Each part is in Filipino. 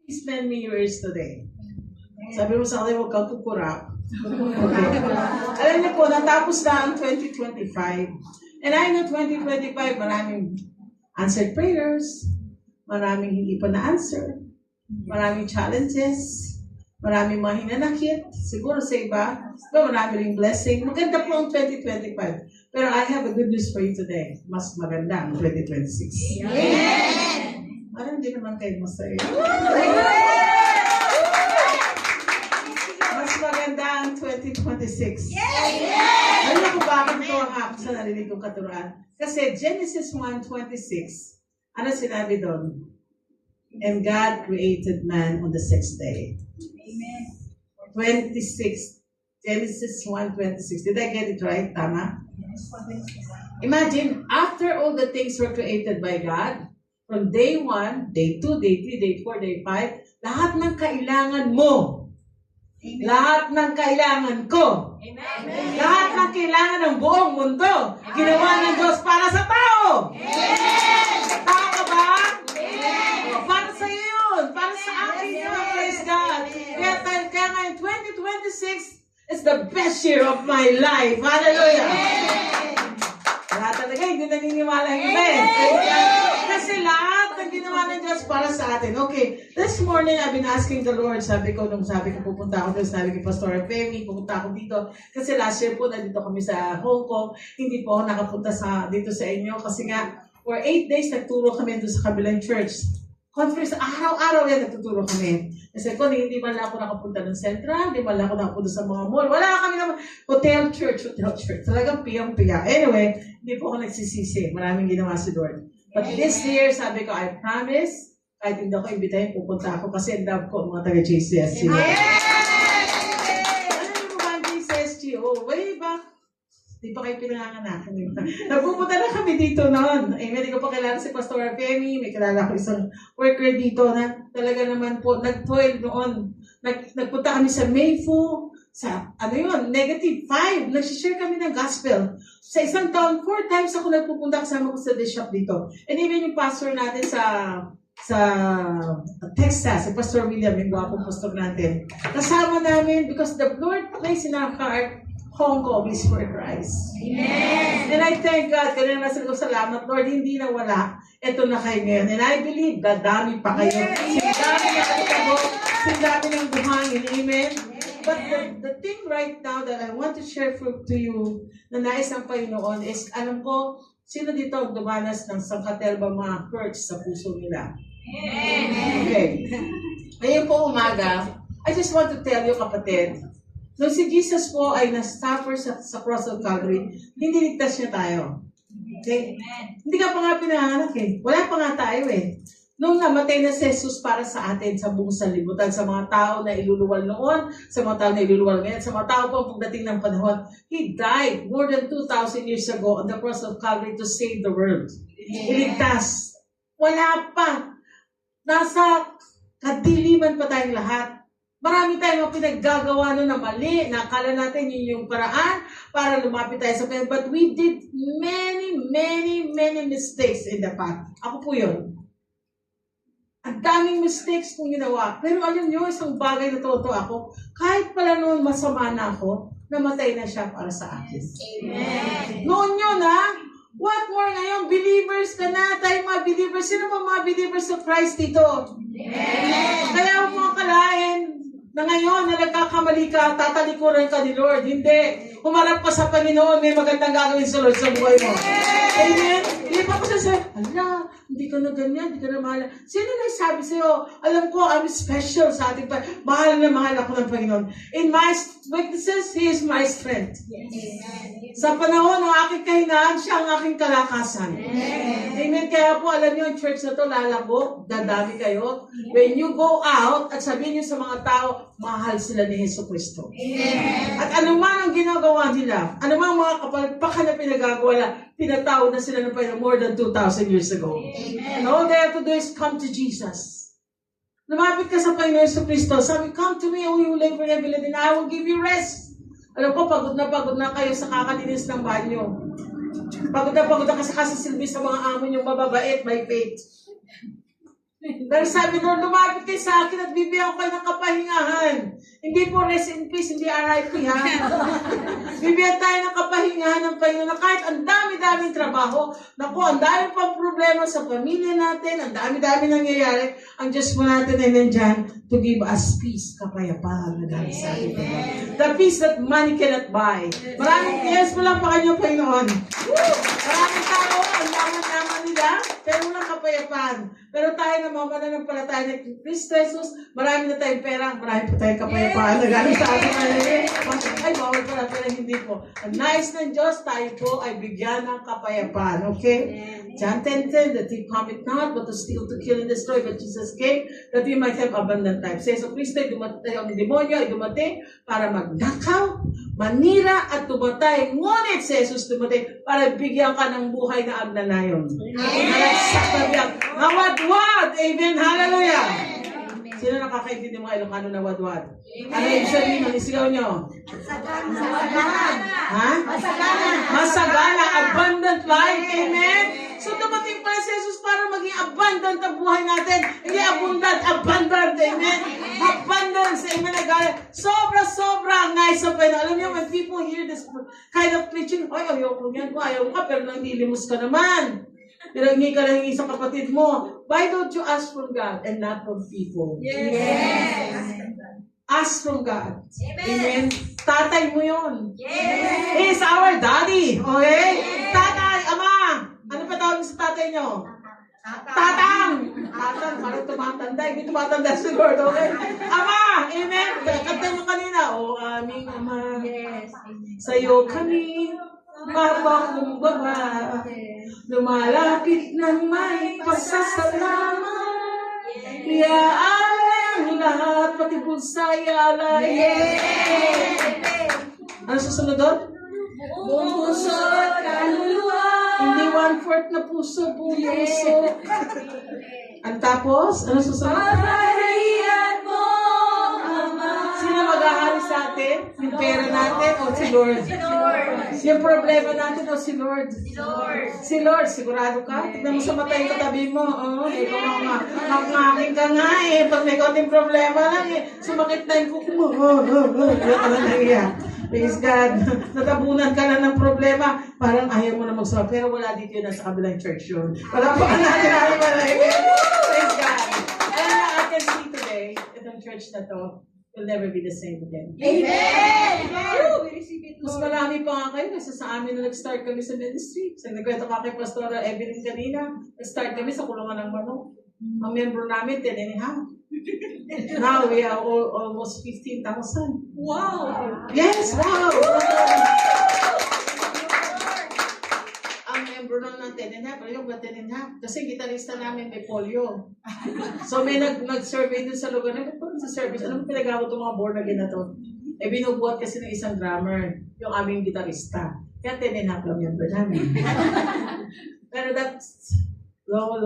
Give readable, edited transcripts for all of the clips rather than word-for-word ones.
spend me yours today. Sabi mo sa akin, huwag kang pupura. Okay. Alam niyo po, natapos na ang 2025. And I know 2025, maraming answered prayers, maraming hindi pa na-answer, maraming challenges, maraming mga hinanakit, siguro sa iba, pero marami ring blessing. Maganda po ang 2025. Pero I have a good news for you today. Mas maganda ang 2026. Amen! Parang hindi naman kayo masaya. Mas maganda ang 2026. Alam niyo kung bakit ito ang ako sa narinig kong katuruan? Kasi Genesis 1:26, ano sinabi doon? And God created man on the sixth day. Amen. 26. Genesis 1:26. Did I get it right? Tama? Imagine, after all the things were created by God, from day 1, day 2, day 3, day 4, day 5, lahat ng kailangan mo, Amen. Lahat ng kailangan ko, Amen. Lahat ng kailangan ng buong mundo, ginawa ng Diyos para sa tao. Amen. Tao ka ba? Amen. Para sa iyo yun, para sa akin yun, praise God. Kaya ngayon, 2026 is the best year of my life. Hallelujah. Amen. Lahat talaga, hindi naniniwala yung iba. Kasi lahat ng ginawa ng Diyos para sa atin. Okay, this morning I've been asking the Lord, sabi ko pupunta ako doon, sabi ko Pastor Femi, pupunta ako dito. Kasi last year po, nandito kami sa Hong Kong, hindi po ako nakapunta dito sa inyo. Kasi nga, for 8 days, nagturo kami doon sa kabilang church. Conference, araw-araw yan nagtuturo kami. Kasi kung hindi man lang ako nakapunta ng Central, hindi man lang ako nakapunta sa mga mall. Wala kami naman. Hotel church. Talagang piyang-piya. Anyway, hindi po ako nagsisisi. Maraming ginawa si Lord. But this year, sabi ko, I promise, kahit hindi ako imbitahin, pupunta ako kasi love ko mga taga-JCSG. Alam mo ba ang JCSG? Oh, way back. Di pa kayo pinanganganak. Nagpupunta na kami dito noon. Amen. Hindi ko pa kilala si Pastor Femi. May kilala ko isang worker dito na talaga naman po nag-toil noon. Nagpunta kami sa Mayfu, sa -5. Nag-share kami ng gospel. Sa isang taon, 4 times ako nagpupunta kasama ko sa bishop dito. And even yung pastor natin sa Texas, si Pastor William, yung gwapong pastor natin. Kasama namin because the Lord placed in our heart Hong Kong is for Christ. Amen. And I thank God. Kanina nasabi ko, salamat, Lord, hindi na wala. Ito na kayo ngayon. And I believe, dadami pa kayo. Sindami na kayo. Sindami ng buhangin. Amen. But the thing right now that I want to share to you na nais ng Panginoon is, alam ko, sino dito ang dumanas ng sangkatelba mga hurts sa puso nila? Amen. Okay. Ngayon po umaga, I just want to tell you, kapatid, nung si Jesus po ay na-suffer sa cross of Calvary, hindi ligtas niya tayo. Okay? Hindi ka pa nga pinanganak eh. Wala pa nga tayo eh. Nung namatay na si Jesus para sa atin sa buong sanlibutan, sa mga tao na iluluwal noon, sa mga tao na iluluwal ngayon, sa mga tao po pagdating ng panahon, He died more than 2,000 years ago on the cross of Calvary to save the world. Iligtas. Wala pa. Nasa kadiliman pa tayong lahat. Marami tayong pinaggagawa na mali, na akala natin yun yung paraan para lumapit tayo sa Panginoon. But we did many mistakes in the past. Ako po yun. Ang daming mistakes kong ginawa. Pero alam nyo, isang bagay na totoo ako, kahit pala noon masama na ako, namatay na siya para sa akin. Amen. Noon yun ha, what more ngayon, believers ka na, tayo mga believers. Sino ba mga believers of Christ dito? Amen. Kaya huwag mo akalain na ngayon na nagkakamali ka, tatalikuran ka ni Lord. Hindi. Humarap ka sa Panginoon, may magandang gagawin sa Lord sa buhay mo. Amen? Hindi pa ko sasabi, ala, hindi ka na ganyan, hindi ka na mahal. Sino nagsabi sa'yo? Alam ko, I'm special sa ating mahal na mahal ako ng Panginoon. In my weaknesses, He is my strength. Yes. Sa panahon ng aking kahinaan, siya ang aking kalakasan. Yes. Amen. Kaya po, alam niyo, ang church na to, lalabo, dadami kayo. When you go out, at sabihin niyo sa mga tao, mahal sila ni Hesus Kristo. At anuman ang ginagawa nila, anuman mga kapalpakan na pinagagawa nila, pinatawad na sila ng Panginoon more than 2,000 years ago. Amen. And all they have to do is come to Jesus. Lumapit ka sa Panginoon Hesus Kristo. Sabi, come to me, all you labor and heavy laden, and I will give you rest. Alam ko, pagod na kayo sa kakalinis ng banyo. Pagod na kasi kasisilbi sa mga amo niyong mababait by faith. Pero sabi Lord, lumapit kayo sa akin at bibigyan ko kayo ng kapahingahan. Hindi po rest in peace, hindi RIP ha. Bibigyan tayo ng kapahingahan ng Panginoon na kahit ang dami-daming trabaho, naku, ang dami pang problema sa pamilya natin, ang dami-dami nangyayari, ang Diyos mo natin ay nandyan to give us peace, kapayapaan na galing sa ating Panginoon. The peace that money cannot buy. Maraming yes mo lang pa kanyang Panginoon. Maraming tao, ang yaman-yaman nila, pero walang kapayapaan. Pero tayo na mga mananampalataya ni Kristo Jesus, marami na tayong pera, marami pa tayong kapayapaan na galing sa ating Panginoon. Ay, bawal pala, pero hindi po. Ang nais ng Diyos, tayo po ay bigyan ng kapayapaan. Okay? John 10:10, the thief cometh not, but to steal, to kill, and destroy. But Jesus came, that we might have abundant life. Sa Yesu Kristo, ang demonyo ay dumating para magnakaw, manira, at tumatay. Ngunit si Jesus dumating para bigyan ka ng buhay na agnanayon. Nalagsak na biyak. Nawadwad! Amen! Hallelujah! Sino nakakaintindi mga Ilocano na wadwad? Ano yung sabihin ng isigaw nyo? Ha? Masagana. Abundant life. Amen? So dumating pala si Jesus para maging abundant ang buhay natin. Hindi abundant. Amen? Abundance. Amen? Sobra-sobra ang nice of it. Alam niyo, when people hear this kind of preaching, ay, ayoko yan. Ayaw ka, pero nanglilimos ka naman. Pero hindi ka lang sa kapatid mo. Why don't you ask from God and not from people? Yes. Ask from God. Amen. Tatay mo yun. Yes. He is our daddy. Okay? Tatay, ama. Ano pa tawag sa tatay nyo? Tatang. Tatang, parang tumatanda. Hindi tumatanda si Lord. Okay? Ama. Amen. Kanta nyo kanina. O aming ama. Yes. Sa'yo kami mapakumbaba. Lumalapit ng may pasasalamat. Iaalay ang lahat, pati punsa'y alay. Ano susunod doon? Buong puso at kaluluwa. Hindi 1/4 na puso, buong puso. Ang tapos, ano susunod? Papaharian mo, Ama. Sino mag-ahari sa atin? Yung pera natin o si Lord? Si Lord. Yung problema natin o si Lord? Si Lord. Si Lord, sigurado ka? Tignan mo sa mata yung katabi mo. Ikaw makmaking ka nga eh. Pag may konting problema lang eh. Sumakit na yung kuko mo. Yan ka lang naiyak. Praise God. Natabunan ka na ng problema. Parang ayaw mo na magsawa. Pero wala dito yun. Nasa kabilang church yun. Palapakan natin natin malay. Praise God. And I can see today, itong church na to, will never be the same again. Amen. Woo! Mas marami pa nga kayo kasi sa amin na nag-start kami sa ministry. Sa nagkwento ka kay Pastor Evelyn kanina, nag-start kami sa kulungan ng manok. Ang member namin, 10.5. Now we are almost 15,000. Wow. Yes, wow! Ang member lang ng 10.5, ano yung ba 10.5? Kasi gitarista namin may polio. So may nag-survey dun sa lugar na, sa service, anong pinagawa itong mga born again na to? Eh, binubuhat kasi ng isang drummer, yung aming gitarista. Kaya 10.5 lang member namin. Pero that's long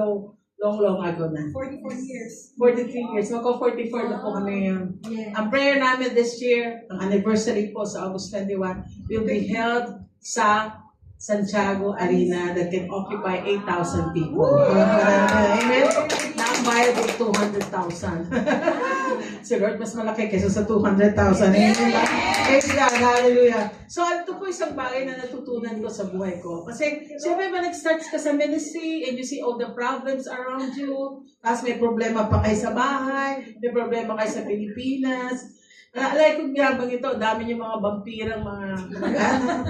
ago na. 44 years. 43 years. Magko-44 na po kami ngayon. Yeah. Ang prayer namin this year, ang anniversary po sa August 21, will be held sa Santiago Arena that can occupy 8,000 people. Amen? Na ang bayad ay 200,000. Si Lord, mas malaki kaysa sa 200,000. Amen? Praise God. Hallelujah. So, ito po isang bagay na natutunan ko sa buhay ko. Kasi, siyempre ba nag-start ka sa ministry and you see all the problems around you, tapos may problema pa kayo sa bahay, may problema kayo sa Pilipinas. Like kung ginabang ito, dami yung mga vampirang mga mag-anak.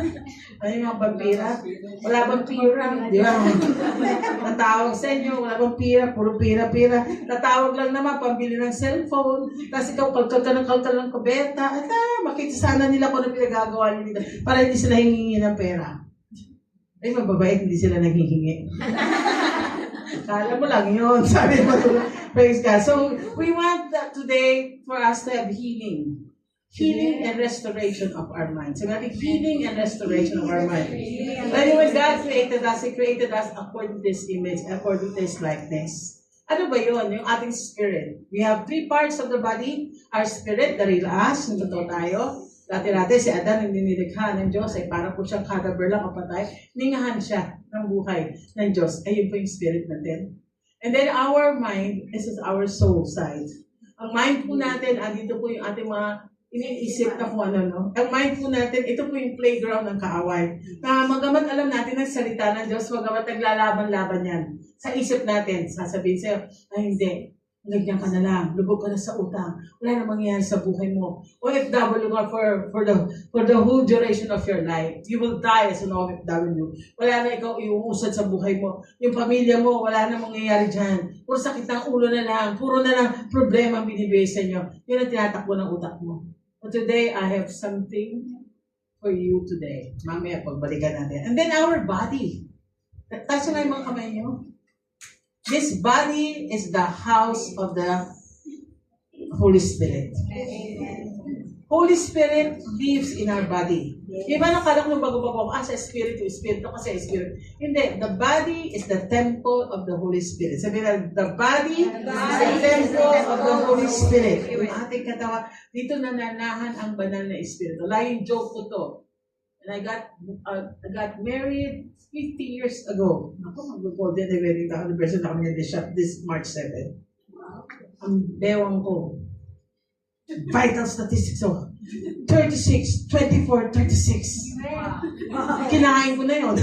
Ano yung mga vampira? Wala vampira. Di ba? Natawag sa inyo, wala vampira, puro pira-pira. Tatawag lang naman, pambili ng cellphone. Tapos ikaw, kalkal ng kabeta. At makita sana nila kung ano pinagagawa nila para hindi sila hingingi ng pera. Ay, mababait, hindi sila nanghihingi. Kala mo lang yun. Sabi mo, praise God. So, we want that today for us to have healing. Healing and restoration of our minds. So, healing and restoration of our mind. When God created us, He created us according to His image, according to His likeness. Ano ba yun? Yung ating spirit. We have 3 parts of the body. Our spirit, the real us, yung totoo tayo. Dati-dati si Adan, yung dinilikha ng Diyos, ay para po siyang cadaver lang kapatay. Ningahan siya ng buhay ng Diyos. Ayun po yung spirit natin. And then our mind, this is our soul side. Ang mind po natin, dito po yung ating mga iniisip na kung ano, no? Ang mind po natin, ito po yung playground ng kaaway. Na magamat alam natin ang salita ng Diyos, magamat naglalaban-laban yan. Sa isip natin, sasabihin sa'yo, ay hindi, ganyan ka na lang, lubog ka na sa utang, wala na mangyayari sa buhay mo. OFW ka for the whole duration of your life. You will die as an OFW. Wala na ikaw iuusad sa buhay mo. Yung pamilya mo, wala na mangyayari dyan. Puro sakit ng ulo na lang, puro na lang problema ang binibigay sa inyo. Yun ang tinatakbo ng utak mo. But today, I have something for you today. Mamaya, pagbalikan natin. And then our body. Taas na yung mga kamay nyo. This body is the house of the Holy Spirit. Holy Spirit lives in our body. Iba nakala ko nung bago-bago ako, sa Espiritu kasi Spirit. Hindi, the body is the temple of the Holy Spirit. Sabi na, the body is the temple of the Holy Spirit. Yung ating katawan, dito nananahan ang banal na Espiritu. Lying joke ko to. And I got married 50 years ago. Ako, mag-golden wedding na anniversary na kami this March 7. Ang bewang ko. Vital statistics, 36, 24, 36. Kinain ko na yun.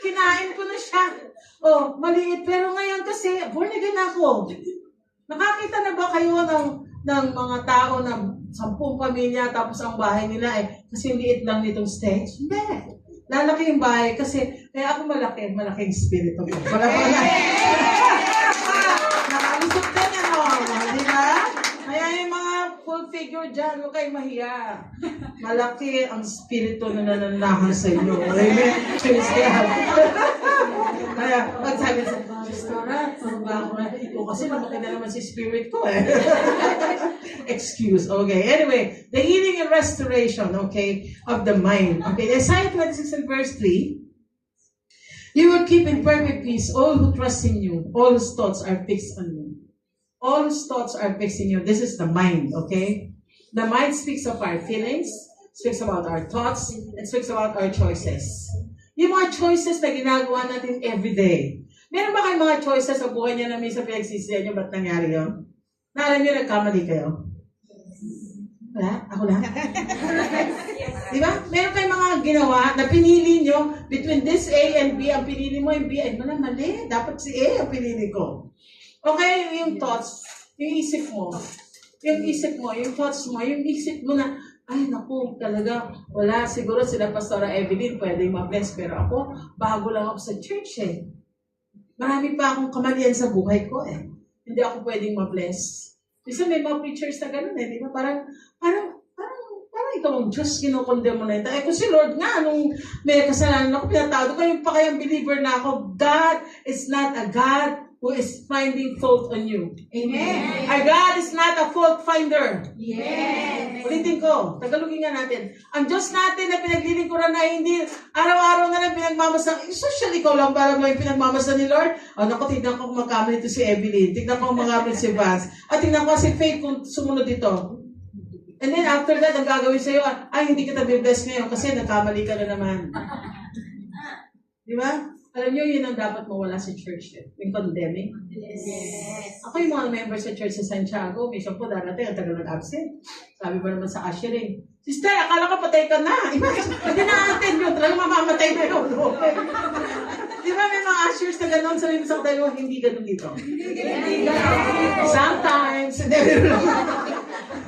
Kinain ko na siya. Maliit. Pero ngayon kasi, born again ako. Nakakita na ba kayo ng mga tao na 10 pamilya tapos ang bahay nila kasi liit lang nitong stage? Hindi. Lalaki yung bahay kasi kaya ako malaking spirito. Wala pa na. Nakalisip ka niya, no? Di ba? Kaya yung mga full figure dyan, huwag kayo mahiya. Malaki ang spirito na nananahan sa inyo. Amen? Kaya, pag sabi sa Pastora, ba ako na? Kasi lumaki na naman si spirit ko Excuse. Okay. Anyway, the healing and restoration, okay, of the mind. Okay, Isaiah 26 and verse 3. You will keep in perfect peace all who trust in you. All whose thoughts are fixed on you. All whose thoughts are fixed in you. This is the mind, okay? The mind speaks of our feelings, speaks about our thoughts, and speaks about our choices. Yung mga choices na ginagawa natin every day. Meron ba kayong mga choices sa buhay niyo na minsan pinagsisiyan niyo, ba't nangyari yun? Naalam niyo, nagkamali kayo? Wala? Ako lang? Di ba? Meron kayong mga ginawa na pinili niyo between this A and B. Ang pinili mo yung B. Ay, wala, mali. Dapat si A ang pinili ko. Okay, yung thoughts, yung isip mo, yung thoughts mo, yung isip mo na, ay, naku, talaga, wala, siguro sila Pastora Evelyn pwedeng ma-bless, pero ako, bago lang ako sa church Marami pa akong kamalian sa buhay ko Hindi ako pwedeng ma-bless. Kasi may mga preachers na gano'n di ba? Parang ikaw ang Diyos, kinukondem mo na ito. Kung si Lord nga, nung may kasalanan ako, pinatawad ko, yung pa kayang believer na ako, God is not a God who is finding fault on you. Amen. Our God is not a fault finder. Yes. Ulitin ko, Tagalogin nga natin. Ang Diyos natin na pinaglilingkuran na hindi araw-araw na lang pinagmamasang, social ikaw lang para may pinagmamasang ni Lord. Naku, tignan ko kung magkamali ito si Evelyn. Tignan ko kung magkamali si Vance. At tignan ko si Faith kung sumunod ito. And then after that, ang gagawin sa'yo, ay, hindi kita be-bless ngayon kasi nagkamali ka na naman. Di ba? Alam niyo, yun ang dapat mawala sa church. Yung condemning. Yes. Ako yung mga members sa church sa Santiago, minsan po darating, ang tagal nag-absent. Sabi ba naman sa ushering, Sister, akala ka patay ka na. Hindi na-attend yun. Talagang mamamatay na yun. Di ba may mga ushers na gano'n? Sabi mo sa katayo, hindi gano'n dito. Sometimes.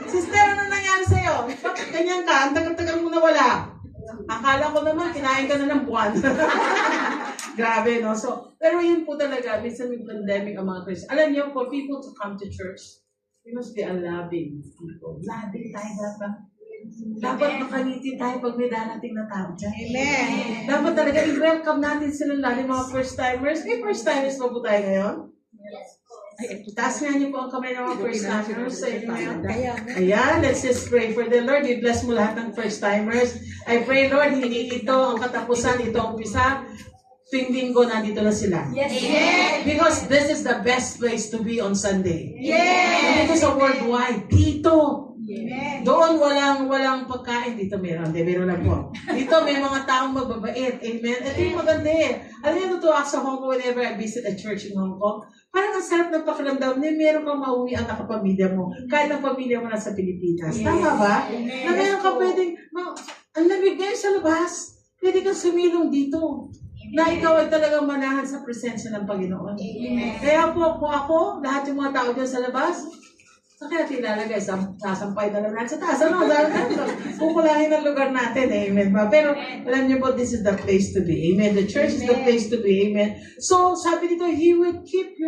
Sister, ano nangyari sa'yo? Bakit ganyan ka? Ang tagal-tagal mo nawala. Akala ko naman, kinain ka na ng buwan. Grabe, no? So, pero yun po talaga, minsan may pandemic ang mga Christians. Alam niyo, for people to come to church, we must be a loving people. Loving tayo dapat. Dapat makangiti tayo pag may darating na tao dyan. Amen. Dapat talaga i-welcome natin sila lalo mga first-timers. May first-timers pa po tayo ngayon? Taas nga niyo po ang kamay ng mga first-timers sa inyo ngayon. Ayan, let's just pray for the Lord. I-bless mo lahat ng first-timers. I pray, Lord, hindi ito ang katapusan, ito ang umpisa. Tuwing linggo, nandito na sila. Yes. Because this is the best place to be on Sunday. Yes. Dito sa worldwide, dito. Amen. Doon walang pagkain. Dito meron. Hindi, meron lang po. Dito may mga taong mababait. Amen. Ito yung maganda eh. Alam niyo, totoo ako sa Hong Kong whenever I visit a church in Hong Kong, parang ang sarap ng pakiramdam na meron kang mauwi ang nakapamilya mo. Kahit ang pamilya mo nasa Pilipinas. Tama ba? Na meron ka pwedeng, ang lamig ngayon sa labas. Pwede kang sumilong dito. Na ikaw ay talagang manahan sa presensya ng Panginoon. Amen. Kaya po, kung ako, lahat yung mga tao dyan sa labas, sa kaya tilalagay, sasampay na lang natin sa taas. Ano? Kukulahin ang lugar natin. Amen ba? Pero alam niyo po, this is the place to be. Amen. The church is the place to be. Amen. So, sabi dito, He will keep He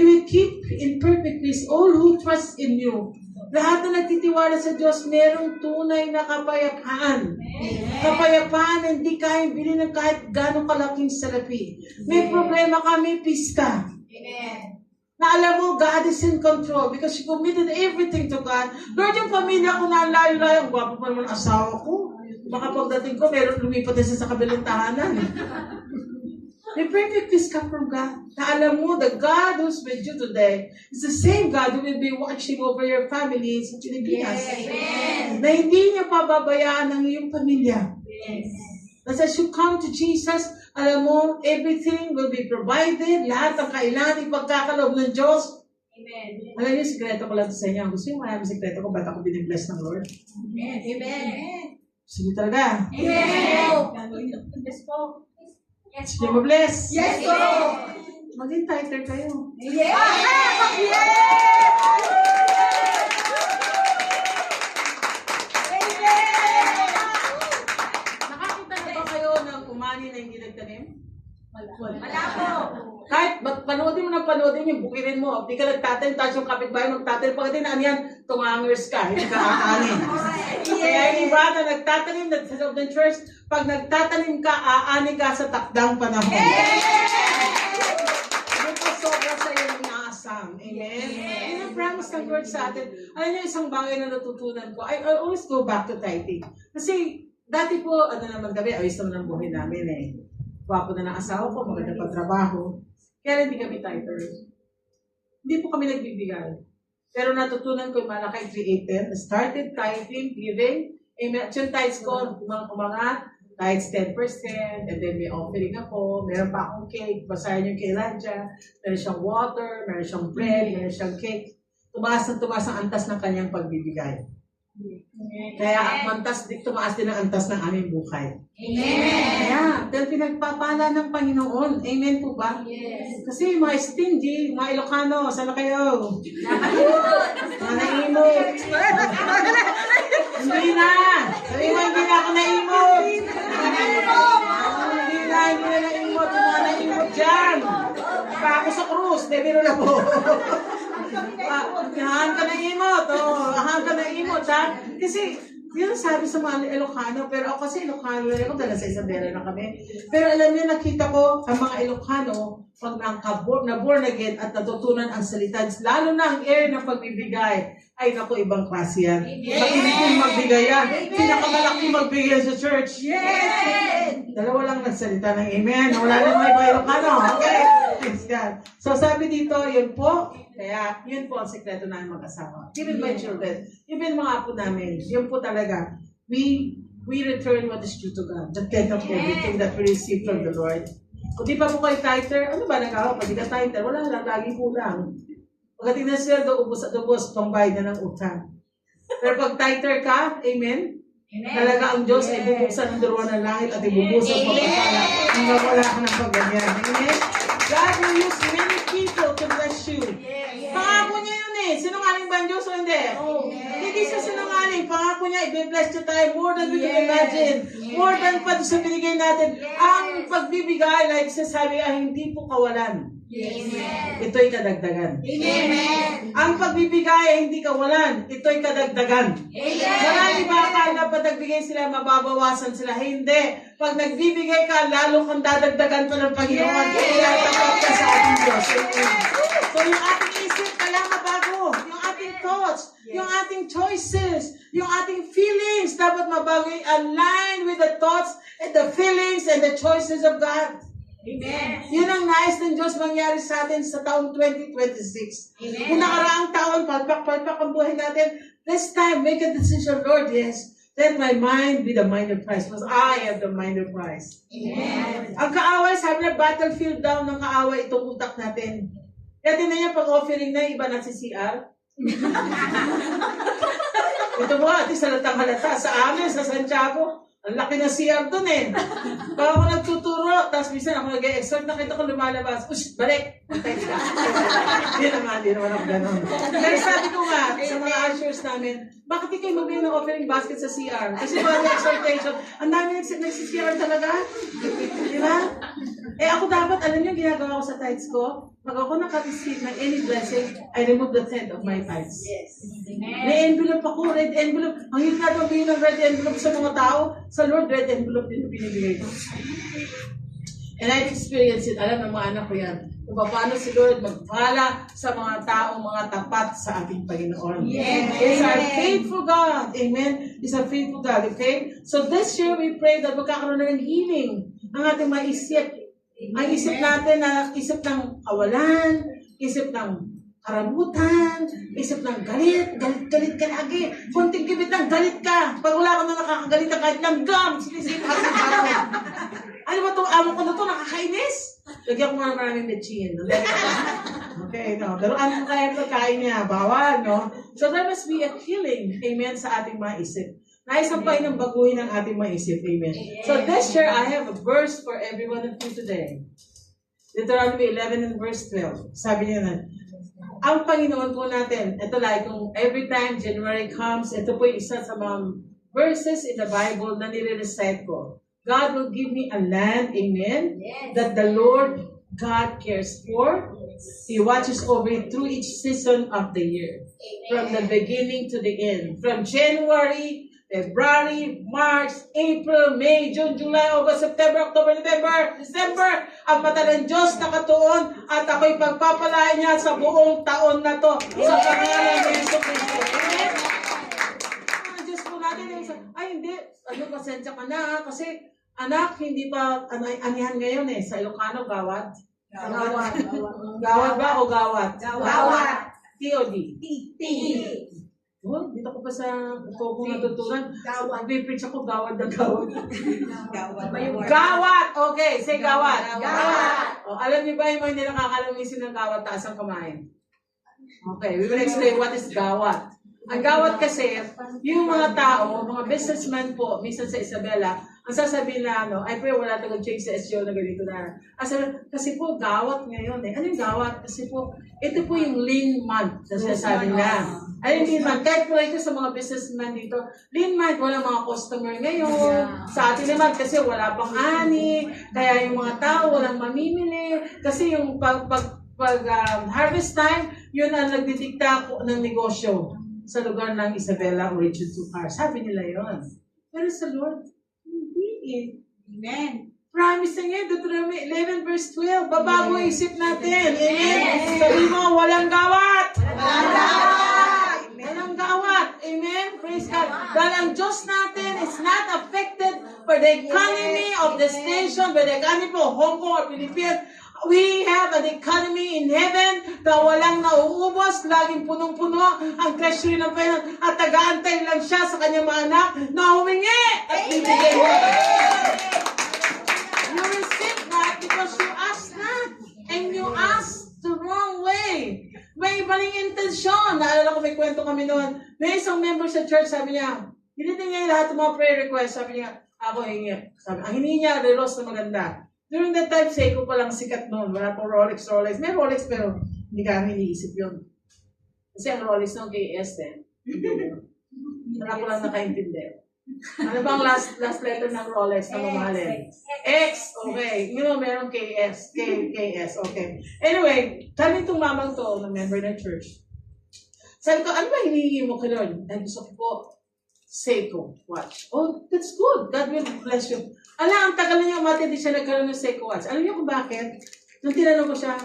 will keep in perfect peace all who trust in you. Lahat na nagtitiwala sa Diyos, merong tunay na kapayapaan. Kapayapaan na hindi kayang bilhin ng kahit gano'ng kalaking salapi. May problema ka, may pista. Amen. Na alam mo, God is in control because you committed everything to God. Lord, yung pamilya ko na layo-layo, ang gwapo pa naman ang asawa ko. Baka pagdating ko, meron lumipat na siya sa kabilang tahanan. May perfect peace come from God. Na alam mo, the God who's with you today is the same God who will be watching over your family sa Pilipinas. Amen. Na hindi niya pababayaan ang iyong pamilya. Yes. As you come to Jesus, alam mo, everything will be provided. Lahat ng kailangan ipagkakaloob ng Diyos. Amen. Alam niyo, sikreto ko lang sa inyo. Gusto niyo marami sikreto ko, ba't ako binibless ng Lord? Amen. Amen. Gusto niyo talaga? Amen. Yes po. Yes Gusto niyo mabless? Yes po. Maging tighter kayo. Yes. Nakakita na ba kayo ng umani na hindi nagtanim? Wala po. Kahit panoodin mo ng panoodin yung bukirin mo. Hindi ka nagtatanim, tapos yung kapitbahay magtatanim. Pagdating na yan, tumangers ka, hindi ka aanin. Kaya yung iba na nagtatanim sa loob ng church, pag nagtatanim ka, aani ka sa takdang panahon. Ano pa sobra sa iyo ng inaasam. Amen? Yun ang promise ng Lord sa atin. Alam niyo, isang bagay na natutunan ko, I always go back to tithing. Kasi, dati po, naman kami, ayos naman ang buhay namin eh. Wapo na ng asawa ko, maganda pa trabaho. Kaya hindi kami tithers. Hindi po kami nagbibigay. Pero natutunan ko yung Malakay 3:8, started tithing, giving. Amen. At yung tithes ko, umangat, tithes 10%, and then may offering ako. Meron pa akong cake. Basahin yung kay Elijah. Meron siyang water, meron siyang bread, meron siyang cake. Tumaas ang antas ng kanyang pagbibigay. Kaya tumaas din ang antas ng aming buhay. Amen. Kaya, dahil pinagpapala ng Panginoon. Amen po ba? Yes. Kasi mga stingy, mga Ilocano, sana kayo? Mga naimot. Hindi na. Sabi mo, hindi na ako naimot. Hindi na naimot. Yung mga naimot dyan. Pa ako sa krus. Debiro na po. Ahan ka na imot. Ahan ka na imot, ha? Kasi, yun sabi sa mga Ilocano, pero ako kasi Ilocano rin ako, dahil sa Isabela na kami. Pero alam niyo, nakita ko ang mga Ilocano, pag na-born again at natutunan ang salita, lalo na ang air ng pagbibigay, ay naku, ibang klase yan. Makinig magbigay yan. Pinakamalaki magbigay sa church. Yes. Dalawa lang nagsalita ng amen. Wala na mga iba Ilocano. Okay? Thanks God. So sabi dito, yun po. Kaya, yun po ang sekreto namin mag-asawa. Even my children, even mga apo namin, yun po talaga. We return what is due to God. The tenth of everything that we receive from the Lord. Kung di pa po kayo tither, ano ba nagawa? Pag di ka tither, wala lang, lagi kulang. Pagdating na sweldo, ubos at ubos, pambayad na ng utang. Pero pag tither ka, amen? Amen. Talaga ang Diyos ay bubuksan ang duruan ng langit at ibubusog mo ang pala. Hanggang wala ka ng pagganyan. Amen? God will use many people to bless you. Pangako niya yun eh. Sinungaling ba ang Diyos o hindi? Hindi siya sinungaling. Pangako niya, i-bless niya tayo more than we can imagine. More than pa sa binigay natin. Ang pagbibigay, like sasabi, ay hindi po kawalan. Ito'y kadagdagan. Amen. Ang pagbibigay ay hindi kawalan. Ito'y kadagdagan. Marami ba akala pag nagbigay sila, mababawasan sila? Hindi. Pag nagbibigay ka, lalo kang dadagdagan pa ng Panginoon. Kaya tapat ka sa ating Diyos. So yung ating isip, kaya mabago. Yung ating thoughts, yung ating choices, yung ating feelings, dapat mabago. Align with the thoughts and the feelings and the choices of God. Amen. Yun ang nais ng Diyos mangyari sa atin sa taong 2026. Amen. Kung nakaraang taon, palpak-palpak ang buhay natin, this time, make a decision, Lord, yes, let my mind be the mind of Christ, because I have the mind of Christ. Amen. Ang kaaway, sabi na, battlefield down ng kaaway, itong utak natin. Kaya tinan niya, pag-offering na, iba na si CR. Ito mo, at isa halata sa amin, sa Santiago. Ang laki na CR dun eh. Pag ako nagtuturo, tapos minsan ako nag-exhort, nakita ko lumalabas. Ush, balik! Hindi naman ako ganun. Pero sabi ko nga, sa mga ushers namin, bakit di kayo magbigay ng offering basket sa CR? Kasi mga exhortation, ang dami nagsi-CR talaga. Di ba? Eh ako dapat, alam niyo, ginagawa ko sa tithes ko, pag ako naka-receive ng any blessing, I remove the tenth of my tithes. Yes. May envelope ako, red envelope. Ang hirap na bigyan ng red envelope sa mga tao. Sa Lord, red envelope din ang binibigay ko. And I've experienced it. Alam ng mga anak ko yan. Kung paano si Lord magpala sa mga taong mga tapat sa ating Panginoon. Yes. He's our faithful God. Amen? He's a faithful God. Okay? So this year, we pray that magkakaroon na ng healing ang ating maisip. Ang isip natin na isip ng kawalan, isip ng karabutan, isip ng galit ka lagi. Kunting kibit ng galit ka. Pag wala ka na nakakagalit ka kahit langgam, sinisip ka sa tao. Ano ba itong amo ko na ito? Nakakainis? Lagyan ko nga ng maraming betchin. Okay, no. Pero ano kaya ito kain niya? Bawal, no? So there must be a healing, amen, sa ating mga isip. Naisampay ng baguhin ng ating maisip. Amen. So this year, I have a verse for every one of you today. Deuteronomy 11 and verse 12. Sabi niya na, ang Panginoon po natin, ito like kung every time January comes, ito po yung isa sa mga verses in the Bible na nire-recite ko. God will give me a land, amen, that the Lord God cares for. He watches over it through each season of the year. From the beginning to the end. From January, February, March, April, May, June, July, August, September, October, November, December, ang mata ng Diyos nakatuon at ako'y pagpapalain niya sa buong taon na to sa pangalan ng Yesu Cristo. Amen? Ang Diyos po natin yung ay hindi, pasensya ka na kasi anak, hindi pa anihan ngayon eh, sa Ilocano, gawad. Gawad ba o gawat? Gawat. T-O-D. T. Oh, dito ko pa sa ito kong natutunan. Gawat. Pag-preach ako, gawad na gawad. Gawat. Gawat! Okay, say gawat. Gawat. Oh, alam niyo ba yung mga hindi nakakalawisin ng gawat, taas ang kamay? Okay, we will explain what is gawat. Ang gawat kasi, yung mga tao, mga businessman po, minsan sa Isabela, ang sasabihin na ay pero wala tayong change sa SEO na ganito na. Kasi po, gawat ngayon eh. Ano yung gawat? Kasi po, ito po yung lean month na sinasabi na. Ay, lean month. Kahit po ito sa mga businessman dito, lean month, walang mga customer ngayon. Sa atin naman, kasi wala pang ani, kaya yung mga tao walang mamimili. Kasi yung pag harvest time, yun ang nagdidikta ng negosyo sa lugar ng Isabela or Region 2 Sabi nila yon. Pero sa Lord, hindi eh. Amen. Promise na nga, Deuteronomy 11 verse 12, babago isip natin. Amen. Sabi mo, walang gawat. Walang gawat. Walang gawat. Amen. Praise God. Dahil ang Diyos natin is not affected by the economy of the station, by the economy of Hong Kong or Philippines. We have an economy in heaven na walang nauubos, laging punong-puno ang treasury ng pera at taga-antay lang siya sa kanyang mga anak na humingi at bibigay mo. You receive that because you ask not and you ask the wrong way. May maling intensyon. Naalala ko may kwento kami noon. May isang member sa church, sabi niya, hindi niya lahat ng mga prayer requests. Sabi niya, ako hingi. Sabi, ang hiningi niya, relos na maganda. During that time, Seiko pa lang sikat noon. Wala pong Rolex. May Rolex pero hindi kami iniisip yun. Kasi ang Rolex noon KS eh. Wala ko lang nakaintindi. Ano bang last letter ng Rolex na mamahalin? X. Okay. You know, meron KS. KS. Okay. Anyway, kami itong mamang to, na member ng church. Sabi ko, ano ba hinihingi mo kay Lord? Ay, gusto ko po, Seiko watch. Oh, that's good. God will bless you. Ang tagal na niya umatid, di siya nagkaroon ng Seiko watch. Alam niyo kung bakit? Nung tinanong ko siya,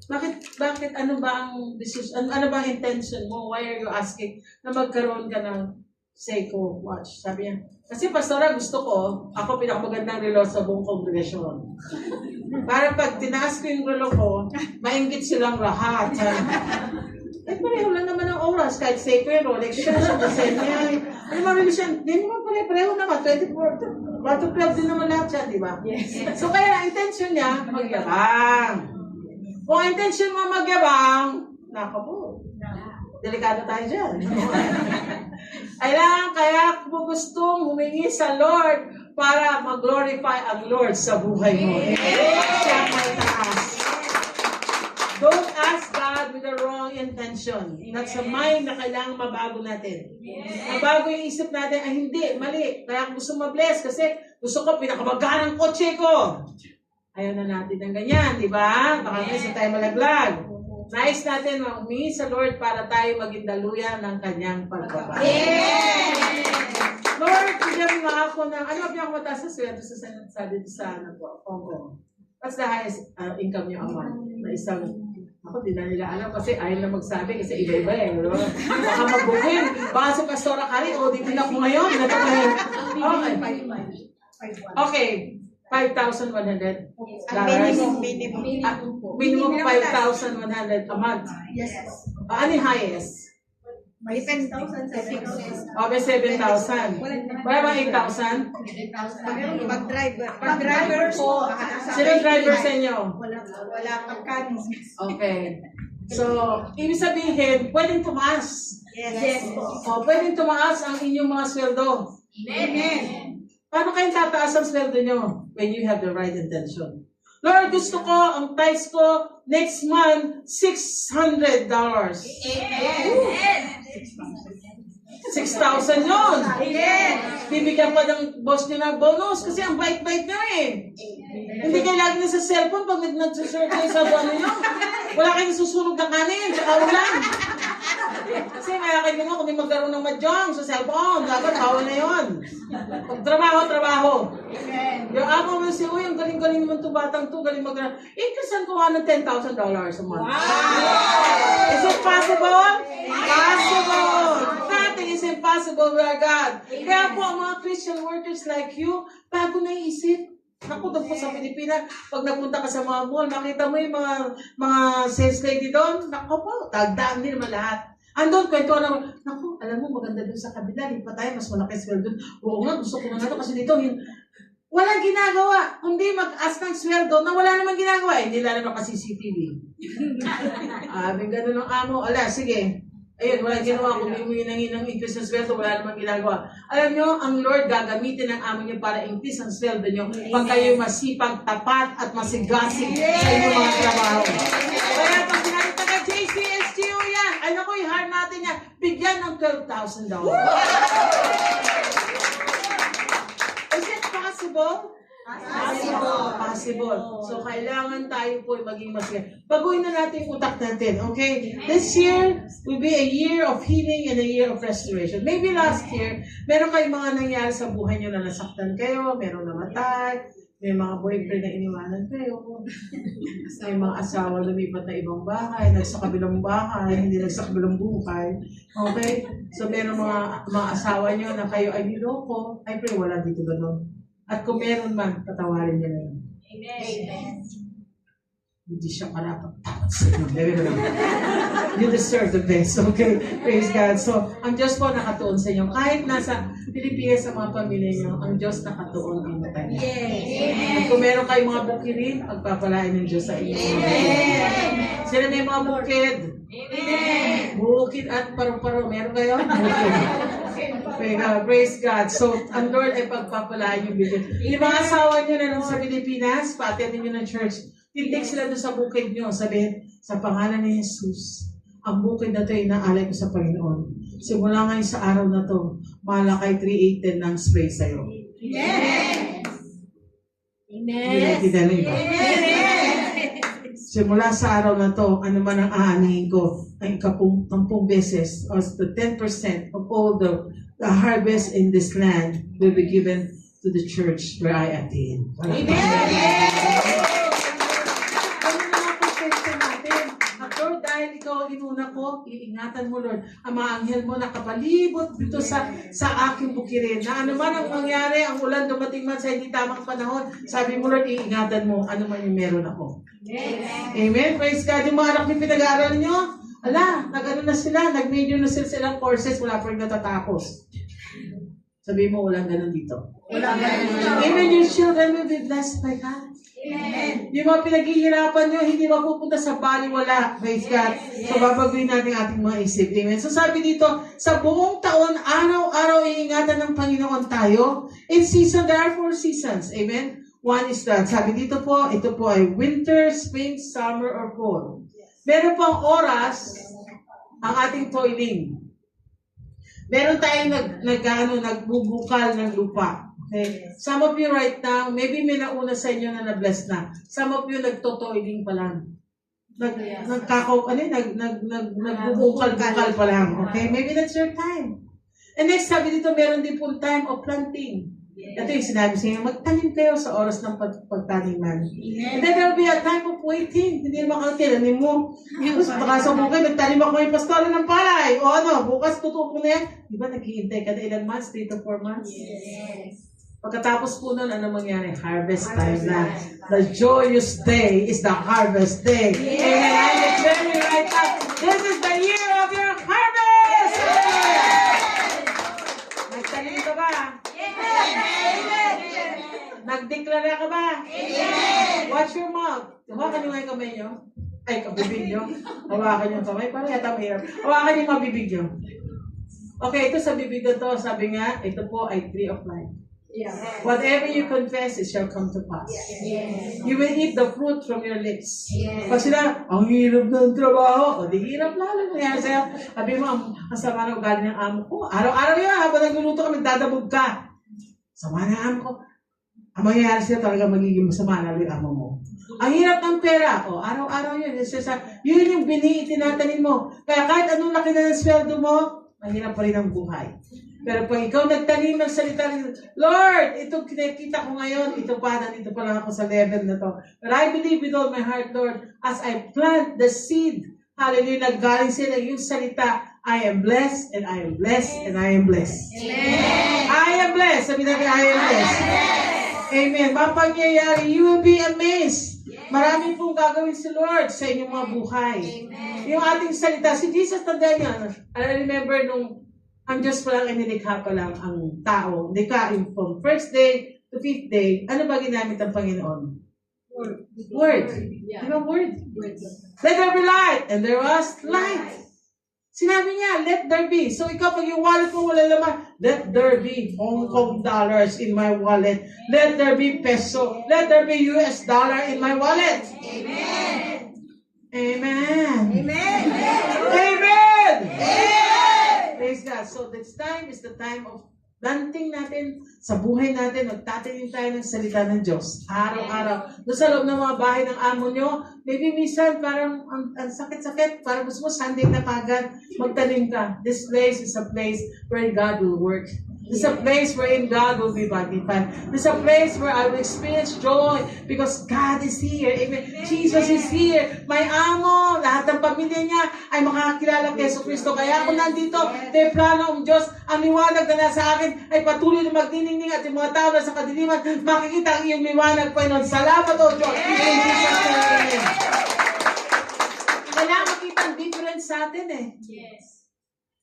bakit ano ba ang decision, ano ba ang intention mo? Why are you asking na magkaroon ka ng Seiko watch? Sabi niya, kasi pastora, gusto ko, ako pinakamagandang relo sa buong kongregasyon. Para pag tinaas ko yung relo ko, maingit silang lahat. Eh, pareho lang naman ang oras. Kahit sacred, Rolex siya, sa Dasenia. Ano mga relasyon? Hindi naman pareho naman. 24, 12 din naman lahat siya, di ba? Yes. So kaya ang intention niya, magyabang. Kung ang intention mo magyabang, nako po. Delikado tayo dyan. Kaya kung gustong humingi sa Lord para mag-glorify ang Lord sa buhay mo. Siya may taas. Don't ask God with the wrong intention. That's a mind na kailangan mabago natin. Mabago yung isip natin, ay hindi, mali. Kaya kung gusto ma-bless kasi gusto ko pinakamaganang kotse ko. Ayaw na natin ng ganyan, di ba? Baka minsan tayo malaglag. Nais natin humingi sa Lord para tayo maging daluyan ng kanyang pagbabago. Lord, bigyan mo ako ng, ano ang pinakamataas na sweldo sa Hong Kong? What's the highest income niyo a month? Na isang, ako di na nila alam kasi ayaw na magsabi kasi iba-iba eh. No? Baka magbukin. Baka si Pastora Kari, auditin ako ngayon. Okay. 5,100 Minimum. Minimum 5,100 a month. Yes. Ano yung highest? May 10,000 sa fixed. May 7,000. Wala ba 8,000? Pag-driver po. Sino driver sa inyo? Wala pagkanin. Okay. So, ibig sabihin, pwedeng tumaas. Yes. Pwedeng tumaas ang inyong mga sweldo. Amen. Paano kayong tataas ang sweldo nyo? When you have the right intention. Lord, gusto ko, ang tithes ko, next month, $600. Amen. 6,000 yun. Amen. Bibigyan pa ng boss nyo ng bonus kasi ang bait-bait nyo eh. Hindi kayo lagi na sa cellphone pag nag-search kayo sa buwan nyo. Wala kayong susunog ng kanin, tsaka ulan. Kasi kaya kayo mo, kung may magkaroon ng madyong sa cellphone, dapat bawal na yun. Pag trabaho. Yung ako mo si Uy, ang galing-galing naman itong batang to, galing mag-run. Inkasan ko nga ng $10,000 a month. Is it possible? Possible! Nothing is impossible with our God. Kaya po ang mga Christian workers like you, bago naisip. Ako doon po sa Pilipinas, pag nagpunta ka sa mga mall, makita mo yung mga sales lady doon, naku po, tagdaan din naman lahat. Andun, kwento naman, naku, alam mo, maganda doon sa kabila, lipat tayo, mas malaki sweldo doon. Oo nga, gusto ko na ito kasi dito, walang ginagawa, kundi mag-ask ng sweldo na wala namang ginagawa. Hindi lang naman kasi CCTV. Ganun ang amo. Sige. Ayun, walang ginawa. Kung humingi ng increase ng sweldo, wala namang ginagawa. Alam nyo, ang Lord gagamitin ng amo nyo para increase ang sweldo nyo pag kayo masipag, tapat, at masigasig sa inyong mga trabaho. Kaya pag sinabi taga JCSGO yan, ano ko, i-hire natin yan, bigyan ng $12,000. Is it possible? Possible. So, kailangan tayo po maging masaya. Baguhin na natin yung utak natin, okay? This year will be a year of healing and a year of restoration. Maybe last year, meron kayong mga nangyari sa buhay nyo na nasaktan kayo, meron namatay, may mga boyfriend na iniwanan kayo, may mga asawa lumipat na ibang bahay, nagsa kabilang bahay, hindi nagsa kabilang buhay. Okay? So, meron mga asawa nyo na kayo ay niloko, ay pray, wala dito gano'n. At kung meron man, patawarin niya na yun. Amen. Hindi siya karapat-dapat sa inyo. You deserve the best. Okay? Praise God. So, ang Diyos po nakatuon sa inyo. Kahit nasa Pilipinas sa mga pamilya niyo, ang Diyos nakatuon ang mata niya. Yes. At kung meron kayong mga bukirin, pagpapalain ng Diyos sa inyo. Amen. Sila may mga bukid. Amen. Bukid at paru-paro. Meron kayo? Bukid. Praise God. So, ang Lord ay pagpapalain yung bigyan. Yung mga asawa nyo na sa Pilipinas, pati nyo ng church, tindig sila doon sa bukid nyo. Sabihin, sa pangalan ni Jesus, ang bukid na ito ay inaalay ko sa Panginoon. Simula ngayon sa araw na to, malakay 318 ng spray sa'yo. Yes. Hindi na iba. Simula sa araw na to, ano man ang aanihin ko, ay 10 beses, or the 10% of all the harvest in this land will be given to the church where I attend. Amen. Ganun na nga po natin. At Lord, dahil dahil ikaw ang inuna ko, iingatan mo, Lord. Ang mga anghel mo nakapalibot dito sa aking bukirin. Na ano man ang mangyari, ang ulan dumating man sa hindi tamang panahon, sabi mo, Lord, iingatan mo, ano man yung meron ako. Amen. Praise God. Yung mga anak niyo pinag-aaral niyo, nag-ano na sila, nag-major na sila silang courses, wala pa rin natatapos. Sabi mo, walang ganun dito. Amen. Your children will be blessed by God. Amen. Yung mga pinaghihirapan nyo, hindi mapupunta sa baliwala. Praise God. So, babaguhin natin ating mga isip. Amen. So, sabi dito, sa buong taon, araw-araw iingatan ng Panginoon tayo. In season, there are 4 seasons. Amen. One is that. Sabi dito po, ito po ay winter, spring, summer, or fall. Meron pang oras ang ating toiling. Meron tayong nagbubukal ng lupa. Okay. Some of you right now, maybe may nauna sa inyo na na-bless na. Some of you nagtotoiling pa lang. Nagbubukal-bukal pa lang. Okay? Maybe that's your time. And next, sabi dito, meron din po time of planting. Ito yung sinabi sa inyo, magtanim kayo sa oras ng pagtaniman. And then there will be a time of waiting. Hindi naman tinanim mo. Baka sa bukay, nagtanim ako yung pastola ng palay. O ano, bukas tutupo na yan. Di ba naghihintay ka na ilang months? 3 to 4 months? Yes. Pagkatapos po nun, ano mangyari? Harvest time na. The joyous day is the harvest day. Yes. Amen. I declare you right now, this is the year of your harvest! Nagtanim ka ba? Nagdeklara ka ba? Watch your mouth. Hawakan niyo nga yung kamay niyo. Ay, kabibig niyo. Hawakan yung kamay. Parang yata mahirap. Hawakan yung mabibig niyo. Okay, ito sa bibig na to, sabi nga, ito po ay tree of life. Yes. Whatever you confess, it shall come to pass. Yes. You will eat the fruit from your lips. Yes. Pag sila, ang hirap ng trabaho, o di hirap lalo nangyari sa'yo. Sabi mo, ang sama na ugali ng amo ko. Araw-araw yan, habang nagluluto ka, magdadabog ka. Sama na amo ko. Ang mangyayari sa'yo talaga magiging masama lalo yung amo mo. Ang hirap ng pera, araw-araw yun. Yun yung tinatanin mo. Kaya kahit anong laki na ng sweldo mo, mahirap pa rin ang buhay. Pero pag ikaw nagtanim ng salita, Lord, ito kinikita ko ngayon, ito pa lang ako sa level na to. But I believe with all my heart, Lord, as I plant the seed, hallelujah, naggaling sila yung salita, I am blessed, and I am blessed, and I am blessed. Amen. I am blessed. Sabi natin, I am blessed. Amen. Mapangyayari, you will be amazed. Marami pong gagawin si Lord sa inyong mga buhay. Yung ating salita, si Jesus, tanda niya, I remember nung ang Diyos pa lang, inilikha pa lang ang tao. Likhain from first day to 5th day. Ano ba ginamit ang Panginoon? Word. Yeah. Di ba word? Let there be light. And there was light. Sinabi niya, let there be. So ikaw, pag yung wallet mo wala laman, let there be Hong Kong dollars in my wallet. Let there be peso. Let there be US dollar in my wallet. Amen. Amen. Amen. Amen. Praise God. So this time is the time of planting natin sa buhay natin. Magtatanim tayo ng salita ng Diyos. Araw-araw. Doon sa loob ng mga bahay ng amo nyo, maybe minsan parang ang sakit-sakit. Parang gusto mo Sunday na kagad. Magtanim ka. This place is a place where God will work. This is a place wherein God will be magnified. This is a place where I will experience joy because God is here. Amen. Jesus is here. May amo. Lahat ng pamilya niya ay makakakilala kay Yesu Cristo. Kaya ako nandito, may plano ng Diyos. Ang liwanag na nasa akin ay patuloy na magdiningning at yung mga tao na sa kadiliman, makikita ang iyong liwanag, Panginoon. Salamat, O Diyos. In Jesus' name. Kailangan makita ang difference sa atin Yes.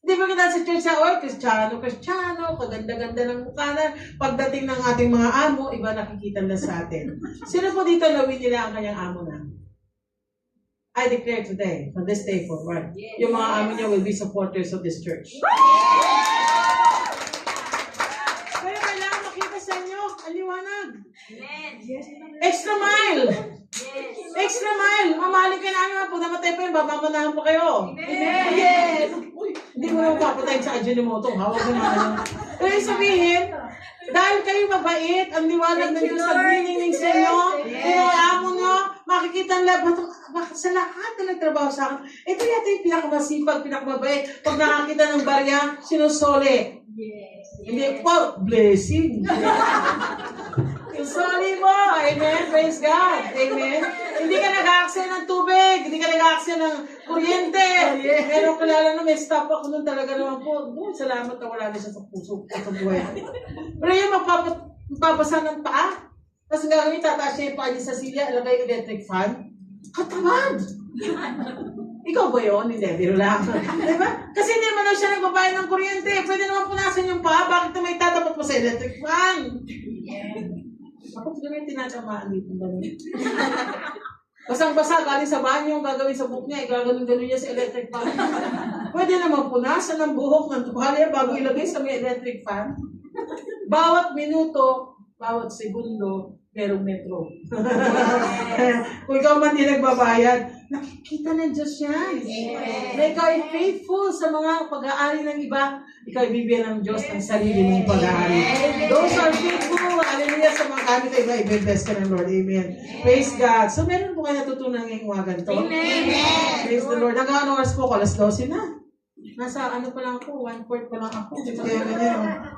Hindi ba kita sa church sa Kristiyano, kaganda-ganda ng mukha na. Pagdating ng ating mga amo, iba nakikita na sa atin. Sino po dito nawin nila ang kanyang amo na? I declare today, from this day forward, yung mga amo niya will be supporters of this church. Kaya kailangan makita sa inyo, ang liwanag. Extra mile! Extra mile! Mamahalin kayo namin, pag namatay pa yun, babamanahan pa kayo. Amen. Yes! Hindi mo naman papatayin sa Ajinomoto. Hawag mo naman. Pero sabihin, dahil kayo mabait, ang liwanag ng Diyos ang meaning sa inyo, yung amo nyo, makikita ang lahat, sa lahat na nagtrabaho sa akin, ito yata yung pinakamasipag, pinakamabait. Pag nakakita ng barya, sinusole. Yes. Hindi, wow, blessing. Sorry mo. Amen. Praise God. Amen. Hindi ka nag-aaksaya ng tubig. Hindi ka nag-aaksaya kuryente. Meron kilala na may stop ako nun talaga naman po. Boy, salamat na wala na siya sa puso sa buhay. Pero yung magpapasa ng paa, tapos gagawin, tataas niya yung paa niya sa silya, ilagay yung electric fan. Katamad! Ikaw ba yun? Hindi, biro lang. Diba? Kasi hindi naman daw siya nagbabayad ng kuryente. Pwede naman punasan yung paa. Bakit na may tatapat mo sa electric fan? Ako, hindi may tinatamaan dito. Basang-basa, galing sa banyo, gagawin sa buhok niya, gagawin niya sa electric fan. Pwede naman punasan ng buhok ng tuwalya bago ilagay sa may electric fan. Bawat minuto, bawat segundo, merong metro. Kung ikaw man din nagbabayad, nakikita ng Diyos yan. Na ikaw ay faithful sa mga pag-aari ng iba, ikaw ay bibigyan ng Diyos ng sarili mong pag-aari. Those are faithful. Hallelujah sa mga gamit ay iba-bless ka ng Lord. Amen. Praise God. So meron po kayo natutunan ngayong umagan to? Amen. Praise the Lord. Nag-ano oras po ko? Alas 12 na. Nasa ano pa lang ako, 1/4 pa lang ako. Kaya ganyan.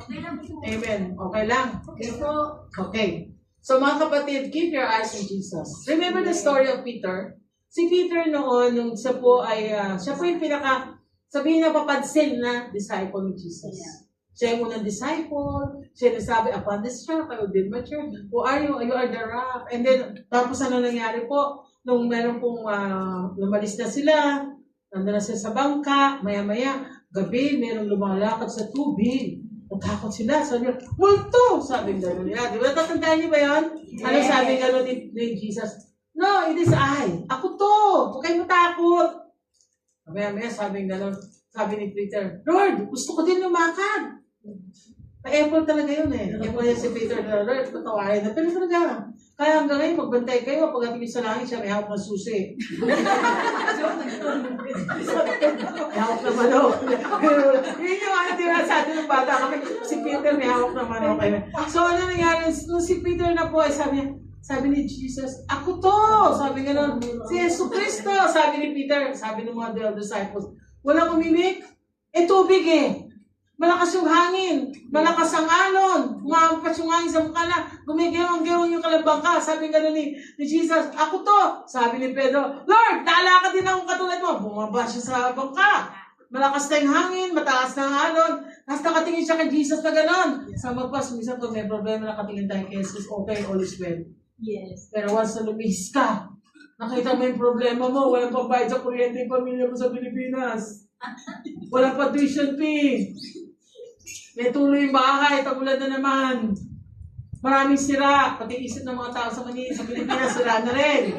Amen. Okay lang. Okay. So mga kapatid, keep your eyes on Jesus. Remember the story of Peter? Si Peter noon, nung siya po yung sabihin na papansin na disciple ni Jesus. Siya yung unang disciple, siya yung nasabi, upon this rock, I will build my church. Who are you? You are the rock. And then, tapos ano nangyari po, nung meron pong lumalis na sila, nandun na sila sa bangka, maya-maya, gabi, merong lumalakad sa tubig. Natakot sila. Sabi niya, multo! Sabi gano'n nila. Di ba? Tatandaan niyo ba yun? Ano sabi gano'n ni Jesus? No, it is I. Ako to. Huwag kayong matakot. Maya-maya sabi gano'n. Sabi ni Peter, Lord, gusto ko din lumakad. Pa-effort talaga yun eh. Effort yan si Peter, Lord, patawarin na. Pero talaga, kaya hanggang ngayon, magbantay kayo. Pagdating sa langit siya, may hawak ng susi. May hawak na manok. Yun yung ano din sa atin ng bata kami. Si Peter may hawak na manok. So ano nangyari? Nung si Peter na po, sabi ni Jesus, ako to! Sabi nga nun, si Yesu Cristo! Sabi ni Peter, sabi ng mga disciples, walang umimik? Tubig eh. Malakas yung hangin, malakas ang alon, umaampas yung hangin sa mukha na, gumigewang-gewang yung kalabangka. Sabi nga ni Jesus, ako to. Sabi ni Pedro, Lord, lalakad din akong katulad mo. Bumaba siya sa bangka. Malakas na yung hangin, mataas na ang alon. Tapos nakatingin siya kay Jesus na gano'n. Sa magpas, minsan kung may problema, nakatingin tayo kay Jesus, okay, all is well. Yes. Pero once na lumihis ka, nakita mo yung problema mo, walang pambayad sa kuryente yung pamilya mo sa Pilipinas. Walang pa tuition fee. May tuloy yung bahay, tagulan na naman. Maraming sira, pati isip ng mga tao sa Manila, sa Pilipinas, sira na rin.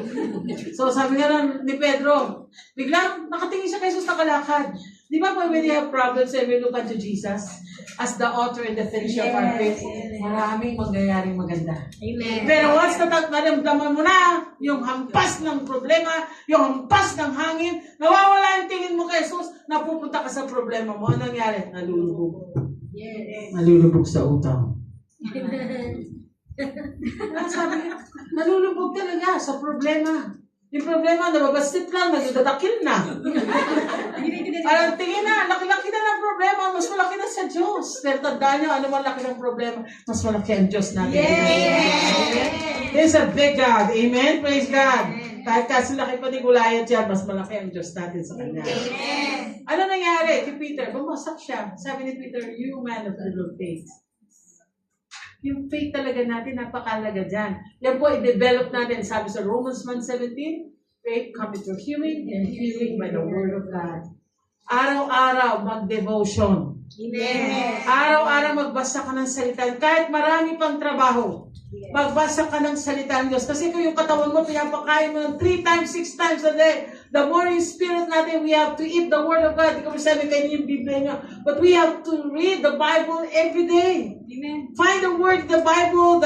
So sabi nga ni Pedro, biglang nakatingin siya kay Jesus na kalakad. Di ba when we have problems and we look unto Jesus as the author and the finisher of our faith, maraming mangyayaring maganda. Amen. Pero once naramdaman mo na yung hampas ng problema, yung hampas ng hangin, nawawala yung tingin mo kay Jesus, napupunta ka sa problema mo. Ano nangyari? Nalulubog. Yes. Nalulubog sa utang. Sabi niya, nalulubog talaga sa problema. Yung problema, nababastit lang, nagdadakil na. Parang tingin na, laki-laki na ng problema, mas malaki na sa Diyos. Pero tandaan niyo, ano man laki ng problema, mas malaki ang Diyos natin. Yes! There's a big God. Amen? Praise God. Kahit kasi laki pa ni Goliath yan, mas malaki ang Diyos natin sa Kanya. Amen. Ano nangyari kay Peter? Bumasak siya. Sabi ni Peter, you man of little faith. Yung faith talaga natin, napakalaga dyan. Yan po, i-develop natin. Sabi sa Romans 1:17, faith comes through hearing and hearing by the word of God. Araw-araw, mag-devotion. Amen. Araw-araw, magbasa ka ng salita. Kahit marami pang trabaho, magbasa ka ng salita ng Diyos. Kasi kung yung katawan mo, pinapakain mo ng 3 times, 6 times a day. The more in spirit natin, we have to eat the Word of God. Hindi ko masabi kayo yung Biblia nyo. But we have to read the Bible every day. Amen. Find the word, the Bible,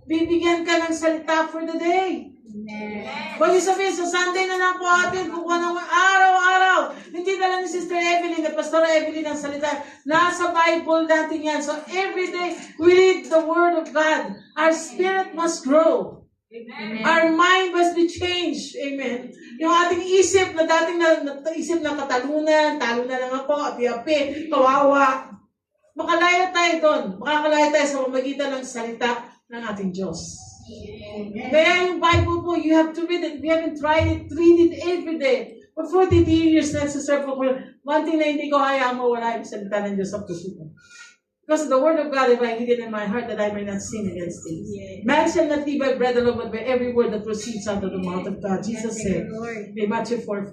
bibigyan ka ng salita for the day. Amen. Pag sabihin, sa Sunday na lang po atin, kukuha naman araw-araw. Hindi na lang ni Sister Evelyn at Pastor Evelyn ang salita. Nasa Bible natin yan. So every day, we read the Word of God. Our spirit must grow. Amen. Our mind must be changed. Amen. Yung ating isip na dating isip na katalunan, talo na lang ako, api-api, kawawa. Makalaya tayo doon. Makakalaya tayo sa pamagitan ng salita ng ating Diyos. Kaya yung Bible po, you have to read it. We haven't tried it, read it every day. For 42 years na serve ko. One thing na hindi ko hayaan mawala yung salita ng Diyos sa puso ko. Because the word of God, if I hid it in my heart, that I may not sin against it. Man shall not live by bread alone, but by every word that proceeds out of the mouth of God. Jesus said, in Matthew 4:4.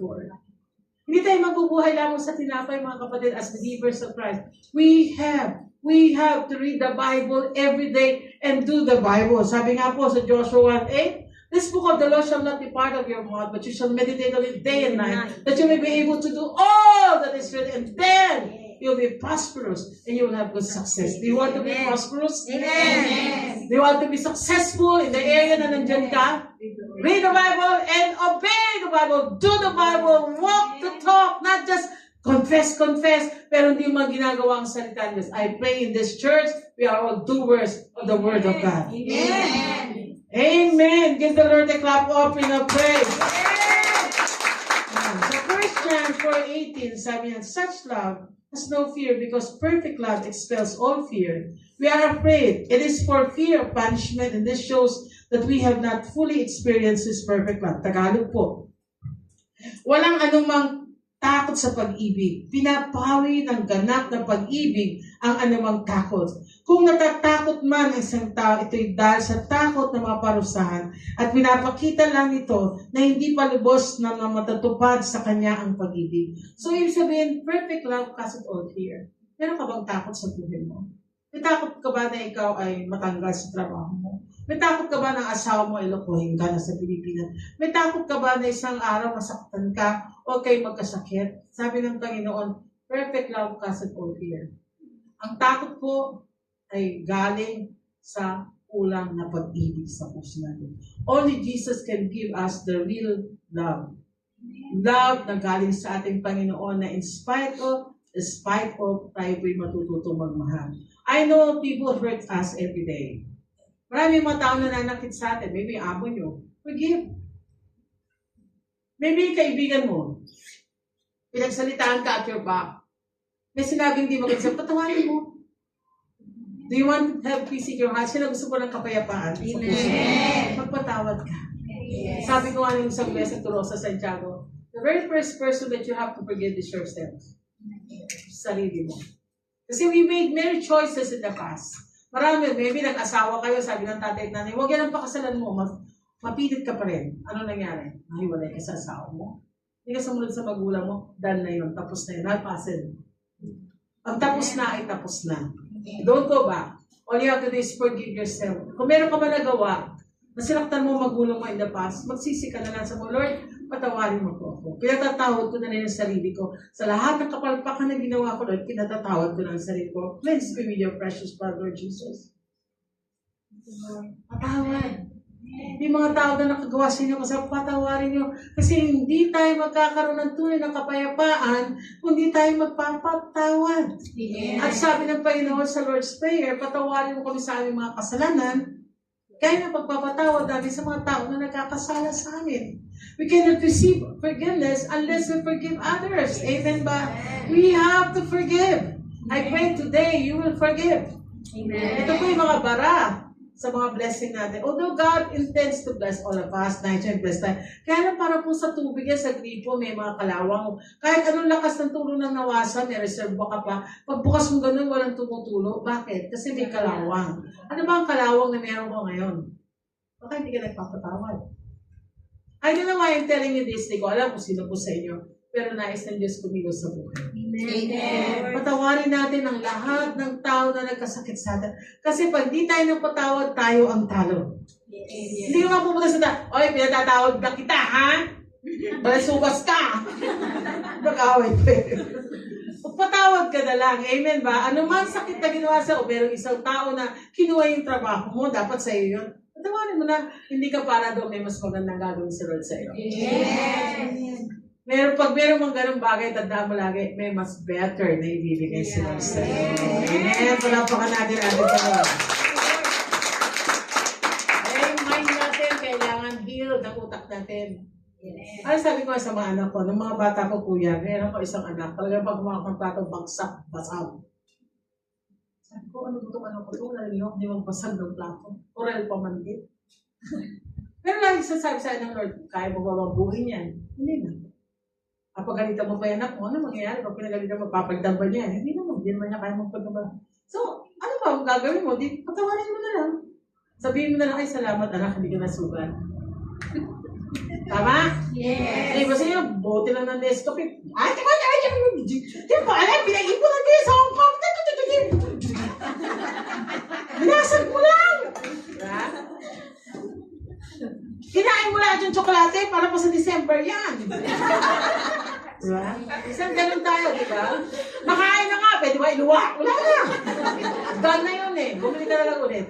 Hindi tayo mabubuhay lamang sa tinapay, mga kapatid, as believers of Christ. We have to read the Bible every day and do the Bible. Sabi nga po sa Joshua 1:8, this book of the law shall not depart of your mouth, but you shall meditate on it day and night, that you may be able to do all that is written, and then you'll be prosperous and you will have good success. Do you want to be prosperous? Amen. Do you want to be successful in the area na nandyan ka? Read the Bible and obey the Bible. Do the Bible. Walk the talk. Not just confess, pero hindi mo ginagawa ang salita ng Diyos. I pray in this church, we are all doers of the Word of God. Amen. Amen. Give the Lord a clap offering of praise. So 1 John 4:18, sabi niya, such love has no fear because perfect love expels all fear. We are afraid. It is for fear of punishment, and this shows that we have not fully experienced His perfect love. Tagalog po. Walang anumang takot sa pag-ibig. Pinapawi ng ganap na pag-ibig ang anumang takot. Kung natatakot man ang isang tao, ito'y dahil sa takot na mga parusahan at pinapakita lang nito na hindi pa lubos na matatupad sa kanya ang pag-ibig. So, ibig sabihin, perfect love casts all fear. Meron ka bang takot sa buhay mo? May takot ka ba na ikaw ay matanggal sa trabaho mo? May takot ka ba ng asawa mo ay lokohin ka na sa Pilipinas? May takot ka ba na isang araw masaktan ka o kayo magkasakit? Sabi ng Panginoon, perfect love casts all fear. Ang takot po ay galing sa kulang na pag-ibig sa puso natin. Only Jesus can give us the real love. Love na galing sa ating Panginoon na in spite of, tayo po'y matututong magmahal. I know people hurt us every day. Maraming mga tao na nanakit sa atin. Maybe amo nyo. Forgive. Maybe kaibigan mo. Pinagsalitaan ka at your back. May sinabing di maganda, patawarin mo. Do you want to have peace in your heart? Sino gusto ko ng kapayapaan? Amen. Magpatawad ka. Yes. Sabi ko nga ng isang beses turo sa Santiago, the very first person that you have to forgive is yourself. Sarili mo. Kasi we made many choices in the past. Marami, maybe nag-asawa kayo, sabi ng tatay at nanay, huwag yan ang pakasalan mo, mapilit ka pa rin. Ano nangyari? Nahiwalay ka sa asawa mo. Hindi ka sumunod sa magulang mo, done na yun, tapos na yun, nalpasin. Ang tapos na ay tapos na. Don't go back. All you have to do is forgive yourself. Kung meron ka man nagawa, nasinaktan mo magulang mo in the past, magsisi ka na lang sa mo, Lord, patawarin mo po ako. Pinatatawad ko na rin ang sarili ko. Sa lahat ng kapalpakan na ginawa ko, Lord, pinatatawad ko na ang sarili ko. Cleanse me with your precious blood, Lord Jesus. Patawad. May mga tao na nakagawa sa inyo kasi patawarin nyo. Kasi hindi tayo magkakaroon ng tunay ng kapayapaan kung hindi tayo magpapatawad. Yes. At sabi ng Panginoon sa Lord's Prayer, patawarin mo kami sa aming mga kasalanan, kaya na pagpapatawad namin sa mga tao na nagkakasala sa amin. We cannot receive forgiveness unless we forgive others. Amen ba? We have to forgive. I pray today you will forgive. Amen. Ito po yung mga bara sa mga blessing natin. Although God intends to bless all of us, nice and blessed tayo. Kaya na para po sa tubig yan, sa gripo, may mga kalawang. Kahit anong lakas ng tulo ng nawasa, may reserve ka pa. Pagbukas mo ganun, walang tumutulo. Bakit? Kasi may kalawang. Ano ba ang kalawang na meron ko ngayon? Baka hindi ka nagpapatawad. I don't know why I'm telling you this. Hindi ko alam kung sino po sa inyo. Pero nais ng Diyos kumilos sa buhay. Amen. Patawarin natin ang lahat ng tao na nagkasakit sa atin. Kasi pag di tayo nagpatawad, tayo ang talo. Hindi ko nga pumunta sa tao, oy, pinatatawag na kita, ha? Balasugas ka! Mag-away pa yun. Patawad ka na lang. Amen ba? Ano man sakit na ginawa sa o merong isang tao na kinuha yung trabaho mo, dapat sa iyo yun. Patawarin mo na, hindi ka para doon, may mas magandang gagawin si Lord sa iyo. Yes. Pag meron mong ganung bagay, tandaan mo lagi, may mas better na ibibigay si Lord sa iyo. Amen. Palapakan natin natin sa Lord. Yung mind natin, kailangan healed ang utak natin. Ano sabi ko sa mga anak ko, nung mga bata ko kuya, meron ko isang anak, talagang pag kumakang plato, bagsak, basag. Sabi ko, ano itong ano ko ito? Nalinok, di magbasag ng plato. Oral pa man din. Pero lagi sasabi sa ng Lord, kaya mo ba mabuhin yan? Hindi na. Pagalitan mo pa yan ako, ano mangyayari? Pag pinagalitan mo, papagdan ba niya? Hindi naman niya kaya magpagdaba. So, ano pa ang gagawin mo? Patawarin mo na lang. Sabihin mo na lang, ay salamat anak, hindi ka nasugat. Tama? Yes. Eh, kasi yung bote lang ng Nescafe. Ay, di ba alam, pinag-ipunan kayo sa Hong Kong. Binasag mo lang. Diba? Kinain mo lahat yung tsokolate para pa sa December yan. Diba? Isang ganun tayo, diba? Nakain na nga, pwede ba iluwa? Wala na. Done na yun eh. Bumili ka na lang ulit.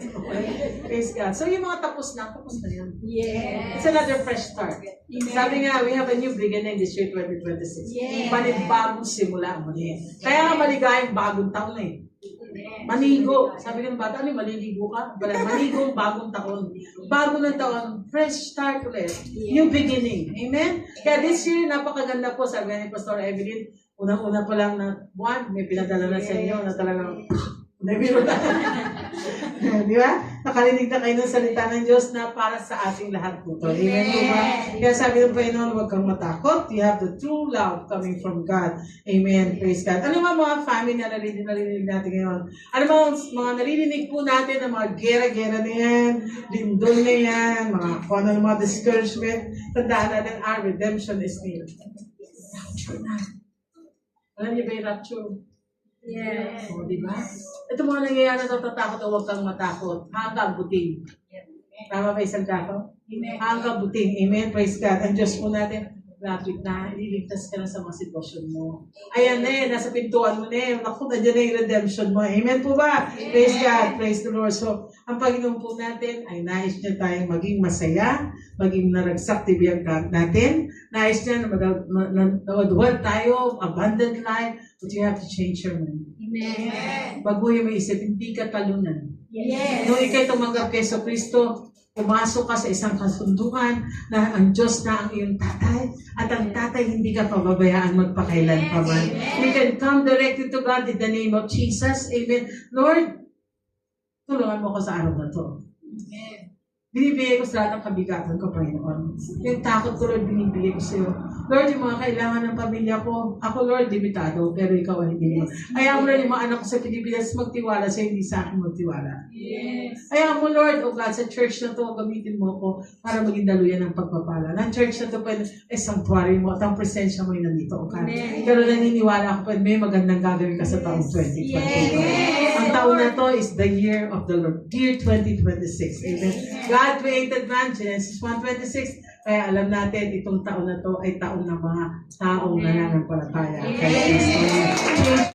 Praise God. So yung mga tapos na yun. Yes. It's another fresh start. Amen. Sabi nga, we have a new beginning this year 2026. Yes. Panibagong simula muli. Kaya nga maligayang bagong taon eh. Manigo. Sabi ka ng bata, ano maliligo ka? Manigong bagong taon. Bago ng taon, fresh start ulit. New beginning. Amen? Kaya this year, napakaganda po, sabi ni Pastor Evelyn, unang-una pa lang na buwan, may pinadala na sa inyo na talagang nabiro na. Di ba? Nakarinig na kayo ng salita ng Diyos na para sa ating lahat po. Amen po ba? Kaya sabi ng Panginoon, huwag kang matakot. You have the true love coming from God. Amen. Praise God. Ano mga family na narinig natin ngayon? Ano mga naririnig po natin ng mga gera-gera na yan, lindol na yan, kung ano mga discouragement, tandaan natin, our redemption is near. Rapture na. Alam niyo ba yung rapture? Yes. O, di ba? Ito mga nangyayari na natatakot o huwag kang matakot. Hanggang buting. Tama ba isang kako? Hanggang buting. Amen. Praise God. Ang Diyos po natin, lapit na, ililigtas ka na sa mga sitwasyon mo. Ayan na eh, nasa pintuan mo na eh. Naku, nandiyan na yung redemption mo. Amen po ba? Praise God. Praise the Lord. So, ang Panginoon po natin ay nais niya tayong maging masaya, maging naragsak tibiyang natin. Nais niya na maduwal tayo, abundant life, but you have to change your mind. Amen. Baguhin mo isip, hindi ka talunan. Yes. Nung ikay tumanggap kay Kristo, pumasok ka sa isang kasunduan na ang Diyos na ang iyong tatay at ang tatay hindi ka pababayaan magpakailan pa man. You can come directly to God in the name of Jesus. Amen. Lord, tulungan mo ko sa araw na to. Binibigay ko sa lahat ng kabigatan ko, Panginoon. Yung takot ko, Lord, binibigay ko sa iyo. Lord, yung mga kailangan ng pamilya ko, ako, Lord, limitado, pero ikaw ay hindi mo. Ayaw mo, Lord, yung mga anak ko sa Pilipinas magtiwala sa hindi sa akin magtiwala. Yes. Ayaw mo, Lord, oh God, sa church na to, gamitin mo ko para maging daluyan ng pagpapala. Ng church na to, pwede, sanctuary mo, at ang presensya mo yung nandito, oh God. Amen. Pero naniniwala ako, pwede may magandang gagawin ka sa taong 2020. Yes. Ang taon na to is the year of the Lord. Year 2026. Amen. God created man, Genesis 1:26. Kaya alam natin, itong taon na to ay taon ng mga taong nananampalataya. Kay Kristo.